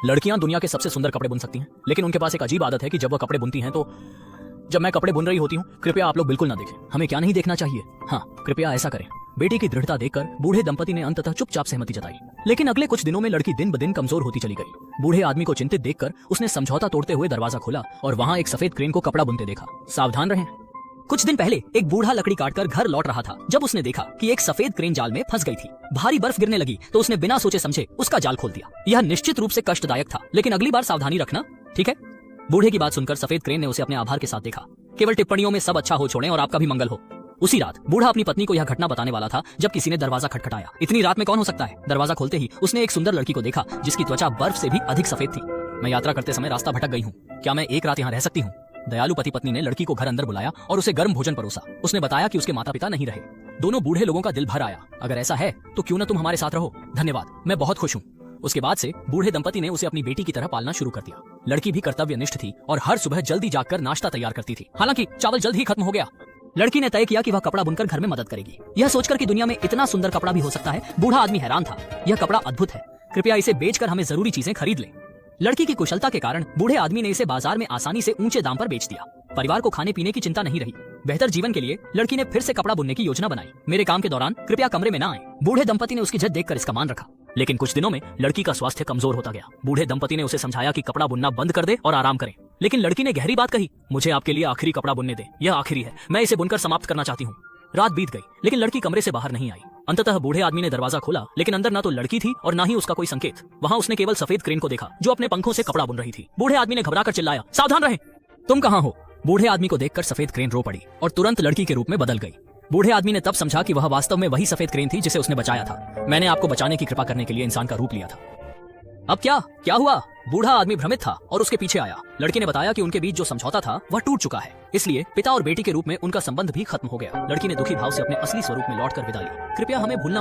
लड़कियां दुनिया के सबसे सुंदर कपड़े बुन सकती हैं, लेकिन उनके पास एक अजीब आदत है कि जब वह कपड़े बुनती हैं तो जब मैं कपड़े बुन रही होती हूँ, कृपया आप लोग बिल्कुल ना देखें। हमें क्या नहीं देखना चाहिए? हाँ, कृपया ऐसा करें। बेटी की दृढ़ता देखकर बूढ़े दंपति ने अंततः चुपचाप सहमति जताई। लेकिन अगले कुछ दिनों में लड़की दिन ब दिन कमजोर होती चली गई। बूढ़े आदमी को चिंतित देखकर उसने समझौता तोड़ते हुए दरवाजा खोला और वहां एक सफेद क्रेन को कपड़ा बुनते देखा। सावधान रहें। कुछ दिन पहले एक बूढ़ा लकड़ी काटकर घर लौट रहा था जब उसने देखा कि एक सफेद क्रेन जाल में फंस गई थी। भारी बर्फ गिरने लगी तो उसने बिना सोचे समझे उसका जाल खोल दिया। यह निश्चित रूप से कष्टदायक था, लेकिन अगली बार सावधानी रखना, ठीक है? बूढ़े की बात सुनकर सफेद क्रेन ने उसे अपने आभार के साथ देखा। केवल टिप्पणियों में सब अच्छा हो छोड़ें और आपका भी मंगल हो। उसी रात बूढ़ा अपनी पत्नी को यह घटना बताने वाला था जब किसी ने दरवाजा खटखटाया। इतनी रात में कौन हो सकता है? दरवाजा खोलते ही उसने एक सुंदर लड़की को देखा जिसकी त्वचा बर्फ से भी अधिक सफेद थी। मैं यात्रा करते समय रास्ता भटक गई हूँ, क्या मैं एक रात यहाँ रह सकती हूँ? दयालु पति पत्नी ने लड़की को घर अंदर बुलाया और उसे गर्म भोजन परोसा। उसने बताया कि उसके माता पिता नहीं रहे। दोनों बूढ़े लोगों का दिल भर आया। अगर ऐसा है तो क्यों न तुम हमारे साथ रहो, धन्यवाद, मैं बहुत खुश हूँ। उसके बाद से बूढ़े दंपति ने उसे अपनी बेटी की तरह पालना शुरू कर दिया। लड़की भी कर्तव्यनिष्ठ थी और हर सुबह जल्दी जागकर नाश्ता तैयार करती थी। हालांकि चावल जल्द ही खत्म हो गया। लड़की ने तय किया कि वह कपड़ा बुनकर घर में मदद करेगी। यह सोचकर कि दुनिया में इतना सुंदर कपड़ा भी हो सकता है, बूढ़ा आदमी हैरान था। यह कपड़ा अद्भुत है, कृपया इसे बेचकर हमें जरूरी चीजें खरीद लें। लड़की की कुशलता के कारण बूढ़े आदमी ने इसे बाजार में आसानी से ऊंचे दाम पर बेच दिया। परिवार को खाने पीने की चिंता नहीं रही। बेहतर जीवन के लिए लड़की ने फिर से कपड़ा बुनने की योजना बनाई। मेरे काम के दौरान कृपया कमरे में ना आए। बूढ़े दंपति ने उसकी जिद देखकर इसका मान रखा। लेकिन कुछ दिनों में लड़की का स्वास्थ्य कमजोर होता गया। बूढ़े दंपति ने उसे समझाया कि कपड़ा बुनना बंद कर दे और आराम करें। लेकिन लड़की ने गहरी बात कही, मुझे आपके लिए आखिरी कपड़ा बुनने दे, यह आखिरी है, मैं इसे बुनकर समाप्त करना चाहती हूँ। रात बीत गई, लेकिन लड़की कमरे से बाहर नहीं आई। अंततः बूढ़े आदमी ने दरवाजा खोला, लेकिन अंदर ना तो लड़की थी और ना ही उसका कोई संकेत। वहाँ उसने केवल सफेद क्रेन को देखा जो अपने पंखों से कपड़ा बुन रही थी। बूढ़े आदमी ने घबराकर चिल्लाया, सावधान रहें, तुम कहाँ हो? बूढ़े आदमी को देखकर सफेद क्रेन रो पड़ी और तुरंत लड़की के रूप में बदल गई। बूढ़े आदमी ने तब समझा कि वह वास्तव में वही सफेद क्रेन थी जिसे उसने बचाया था। मैंने आपको बचाने की कृपा करने के लिए इंसान का रूप लिया था। अब क्या हुआ? बूढ़ा आदमी भ्रमित था और उसके पीछे आया। लड़की ने बताया कि उनके बीच जो समझौता था वह टूट चुका है, इसलिए पिता और बेटी के रूप में उनका संबंध भी खत्म हो गया। लड़की ने दुखी भाव से अपने असली स्वरूप में लौटकर विदा ली। कृपया हमें भूलना